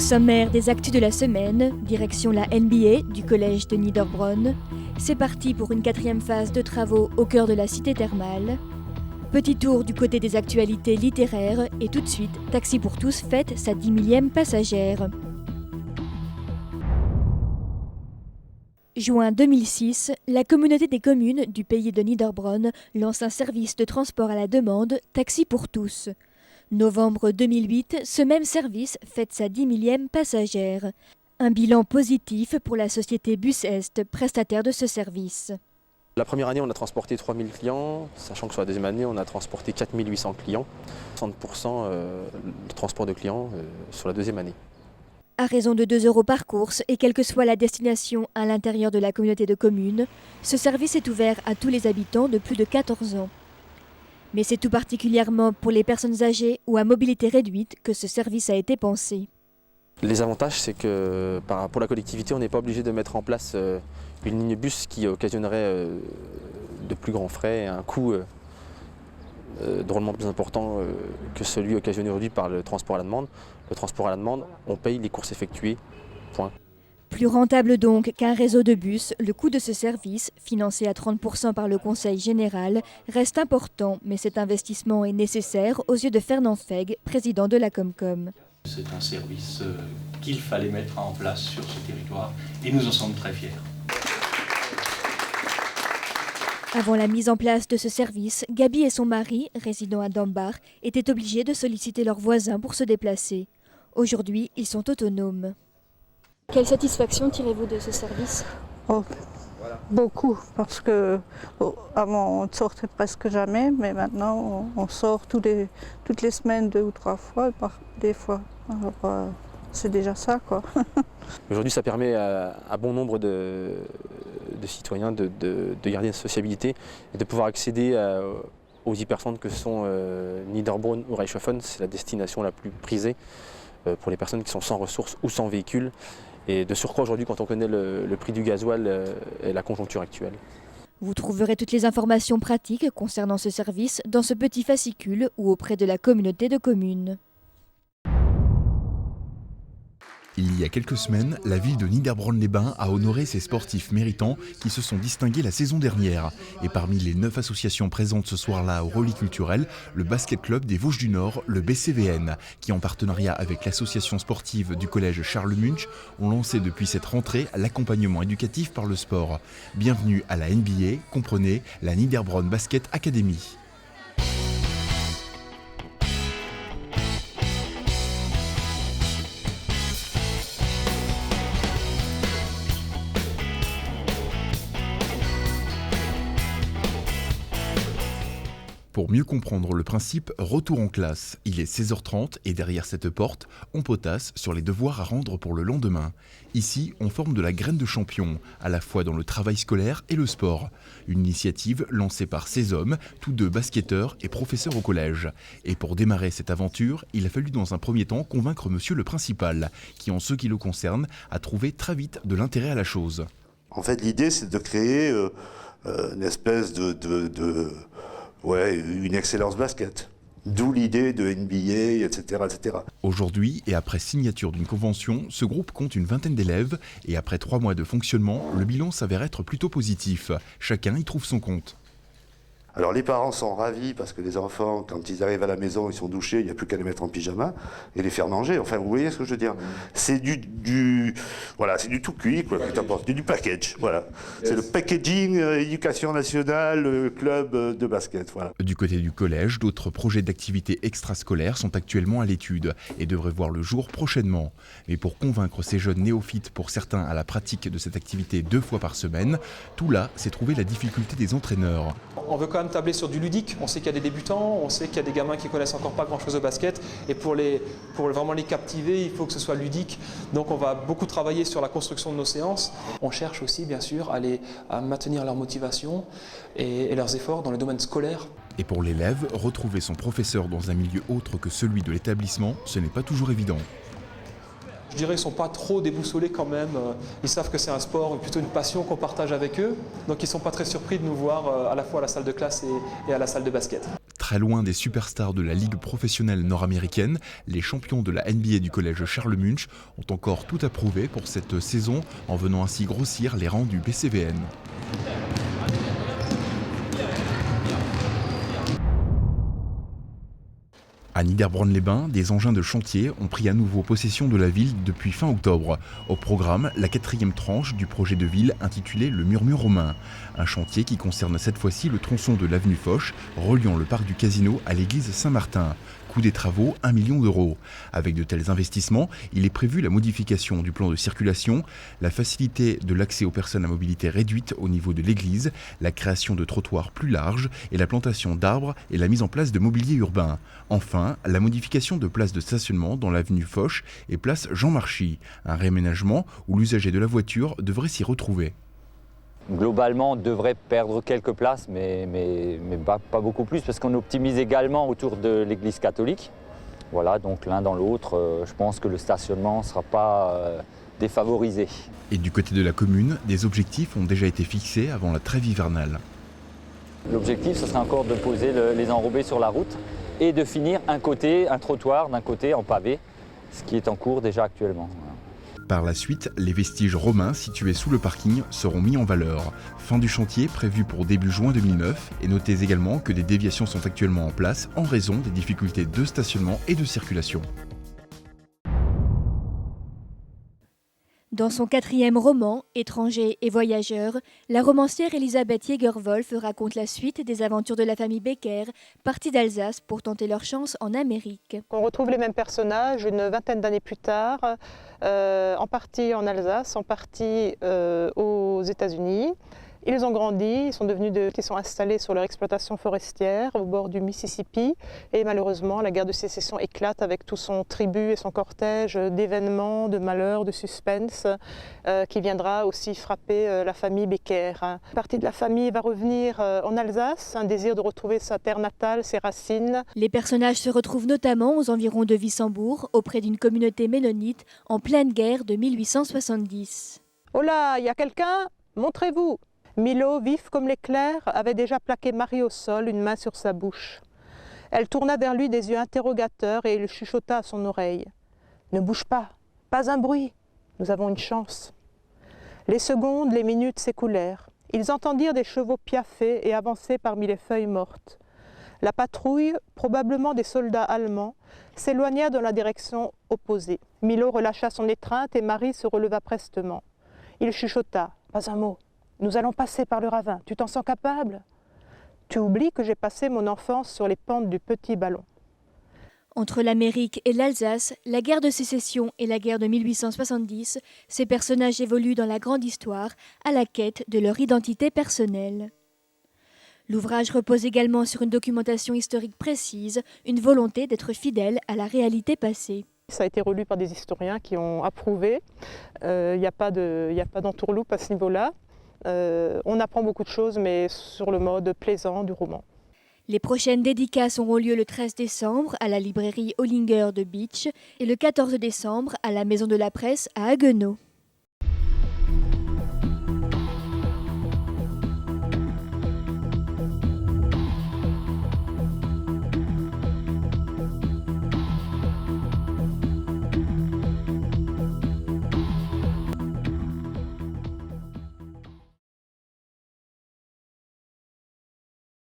sommaire des actus de la semaine, direction la NBA du collège de Niederbronn. C'est parti pour une 4e phase de travaux au cœur de la cité thermale. Petit tour du côté des actualités littéraires et tout de suite, Taxi pour tous fête sa 10 000e passagère. Juin 2006, la communauté des communes du pays de Niederbronn lance un service de transport à la demande, Taxi pour tous. Novembre 2008, ce même service fête sa 10 000e passagère. Un bilan positif pour la société Bus Est, prestataire de ce service. La première année, on a transporté 3 000 clients, sachant que sur la deuxième année, on a transporté 4 800 clients. 60% de transport de clients sur la deuxième année. À raison de 2 € par course et quelle que soit la destination à l'intérieur de la communauté de communes, ce service est ouvert à tous les habitants de plus de 14 ans. Mais c'est tout particulièrement pour les personnes âgées ou à mobilité réduite que ce service a été pensé. Les avantages, c'est que pour la collectivité, on n'est pas obligé de mettre en place une ligne bus qui occasionnerait de plus grands frais et un coût drôlement plus important que celui occasionné aujourd'hui par le transport à la demande. Le transport à la demande, on paye les courses effectuées, point. Plus rentable donc qu'un réseau de bus, le coût de ce service, financé à 30% par le Conseil général, reste important, mais cet investissement est nécessaire aux yeux de Fernand Feg, président de la Comcom. C'est un service qu'il fallait mettre en place sur ce territoire et nous en sommes très fiers. Avant la mise en place de ce service, Gabi et son mari, résidant à Dambach, étaient obligés de solliciter leurs voisins pour se déplacer. Aujourd'hui, ils sont autonomes. Quelle satisfaction tirez-vous de ce service ? Beaucoup, parce que avant on ne sortait presque jamais, mais maintenant on sort toutes les semaines 2 ou 3 fois, des fois. Alors c'est déjà ça, quoi. Aujourd'hui, ça permet à bon nombre de citoyens de garder une sociabilité et de pouvoir accéder aux hypercentres que sont Niederbronn ou Reichshofen. C'est la destination la plus prisée pour les personnes qui sont sans ressources ou sans véhicule. Et de surcroît aujourd'hui, quand on connaît le prix du gasoil et la conjoncture actuelle. Vous trouverez toutes les informations pratiques concernant ce service dans ce petit fascicule ou auprès de la communauté de communes. Il y a quelques semaines, la ville de Niederbronn-les-Bains a honoré ses sportifs méritants qui se sont distingués la saison dernière. Et parmi les 9 associations présentes ce soir-là au Relais culturel, le basket club des Vosges du Nord, le BCVN, qui en partenariat avec l'association sportive du collège Charles Munch, ont lancé depuis cette rentrée l'accompagnement éducatif par le sport. Bienvenue à la NBA, comprenez la Niederbronn Basket Academy. Pour mieux comprendre le principe, retour en classe. Il est 16h30 et derrière cette porte, on potasse sur les devoirs à rendre pour le lendemain. Ici, on forme de la graine de champion, à la fois dans le travail scolaire et le sport. Une initiative lancée par ces hommes, tous deux basketteurs et professeurs au collège. Et pour démarrer cette aventure, il a fallu dans un premier temps convaincre monsieur le principal, qui en ce qui le concerne, a trouvé très vite de l'intérêt à la chose. En fait, l'idée, c'est de créer une espèce une excellence basket. D'où l'idée de NBA, etc., etc. Aujourd'hui, et après signature d'une convention, ce groupe compte une vingtaine d'élèves et après 3 mois de fonctionnement, le bilan s'avère être plutôt positif. Chacun y trouve son compte. Alors les parents sont ravis parce que les enfants, quand ils arrivent à la maison, ils sont douchés, il n'y a plus qu'à les mettre en pyjama et les faire manger. Enfin, vous voyez ce que je veux dire ? C'est du tout cuit, quoi, du package. Voilà. C'est le packaging éducation nationale, club de basket. Voilà. Du côté du collège, d'autres projets d'activités extrascolaires sont actuellement à l'étude et devraient voir le jour prochainement. Mais pour convaincre ces jeunes néophytes, pour certains à la pratique de cette activité 2 fois par semaine, tout là, c'est trouver la difficulté des entraîneurs. On veut quand même tabler sur du ludique. On sait qu'il y a des débutants, on sait qu'il y a des gamins qui connaissent encore pas grand chose au basket. Et pour vraiment les captiver, il faut que ce soit ludique. Donc on va beaucoup travailler sur la construction de nos séances. On cherche aussi bien sûr à maintenir leur motivation et leurs efforts dans le domaine scolaire. Et pour l'élève, retrouver son professeur dans un milieu autre que celui de l'établissement, ce n'est pas toujours évident. Je dirais qu'ils ne sont pas trop déboussolés quand même. Ils savent que c'est un sport, plutôt une passion qu'on partage avec eux. Donc ils ne sont pas très surpris de nous voir à la fois à la salle de classe et à la salle de basket. très loin des superstars de la ligue professionnelle nord-américaine, les champions de la NBA du collège Charles Munch ont encore tout à prouver pour cette saison en venant ainsi grossir les rangs du BCVN. À Niederbronn-les-Bains, des engins de chantier ont pris à nouveau possession de la ville depuis fin octobre. Au programme, la 4e tranche du projet de ville intitulé Le Murmure romain. Un chantier qui concerne cette fois-ci le tronçon de l'avenue Foch, reliant le parc du Casino à l'église Saint-Martin. Coût des travaux, 1 million d'euros. Avec de tels investissements, il est prévu la modification du plan de circulation, la facilité de l'accès aux personnes à mobilité réduite au niveau de l'église, la création de trottoirs plus larges et la plantation d'arbres et la mise en place de mobilier urbain. Enfin, la modification de places de stationnement dans l'avenue Foch et place Jean Marchis, un réaménagement où l'usager de la voiture devrait s'y retrouver. Globalement, on devrait perdre quelques places, mais pas beaucoup plus, parce qu'on optimise également autour de l'église catholique. Voilà, donc l'un dans l'autre, je pense que le stationnement ne sera pas défavorisé. Et du côté de la commune, des objectifs ont déjà été fixés avant la trêve hivernale. L'objectif, ce sera encore de poser les enrobés sur la route et de finir un trottoir d'un côté en pavé, ce qui est en cours déjà actuellement. Par la suite, les vestiges romains situés sous le parking seront mis en valeur. Fin du chantier prévu pour début juin 2009 et notez également que des déviations sont actuellement en place en raison des difficultés de stationnement et de circulation. Dans son 4e roman, Étrangers et voyageurs, la romancière Elisabeth Jägerwolf raconte la suite des aventures de la famille Becker, partie d'Alsace pour tenter leur chance en Amérique. On retrouve les mêmes personnages une vingtaine d'années plus tard, en partie en Alsace, en partie aux États-Unis. Ils ont grandi, ils sont installés sur leur exploitation forestière au bord du Mississippi et malheureusement la guerre de sécession éclate avec tout son tribut et son cortège d'événements, de malheurs, de suspense qui viendra aussi frapper la famille Becker. Une partie de la famille va revenir en Alsace, un désir de retrouver sa terre natale, ses racines. Les personnages se retrouvent notamment aux environs de Wissembourg auprès d'une communauté ménonite en pleine guerre de 1870. Oh là, il y a quelqu'un? Montrez-vous! Milo, vif comme l'éclair, avait déjà plaqué Marie au sol, une main sur sa bouche. Elle tourna vers lui des yeux interrogateurs et il chuchota à son oreille. « Ne bouge pas, pas un bruit, nous avons une chance. » Les secondes, les minutes s'écoulèrent. Ils entendirent des chevaux piaffer et avancer parmi les feuilles mortes. La patrouille, probablement des soldats allemands, s'éloigna dans la direction opposée. Milo relâcha son étreinte et Marie se releva prestement. Il chuchota, « Pas un mot. Nous allons passer par le ravin. Tu t'en sens capable? Tu oublies que j'ai passé mon enfance sur les pentes du petit ballon. » Entre l'Amérique et l'Alsace, la guerre de sécession et la guerre de 1870, ces personnages évoluent dans la grande histoire à la quête de leur identité personnelle. L'ouvrage repose également sur une documentation historique précise, une volonté d'être fidèle à la réalité passée. Ça a été relu par des historiens qui ont approuvé. Il n'y a pas d'entourloupe à ce niveau-là. On apprend beaucoup de choses, mais sur le mode plaisant du roman. Les prochaines dédicaces auront lieu le 13 décembre à la librairie Hollinger de Beach et le 14 décembre à la Maison de la Presse à Haguenau.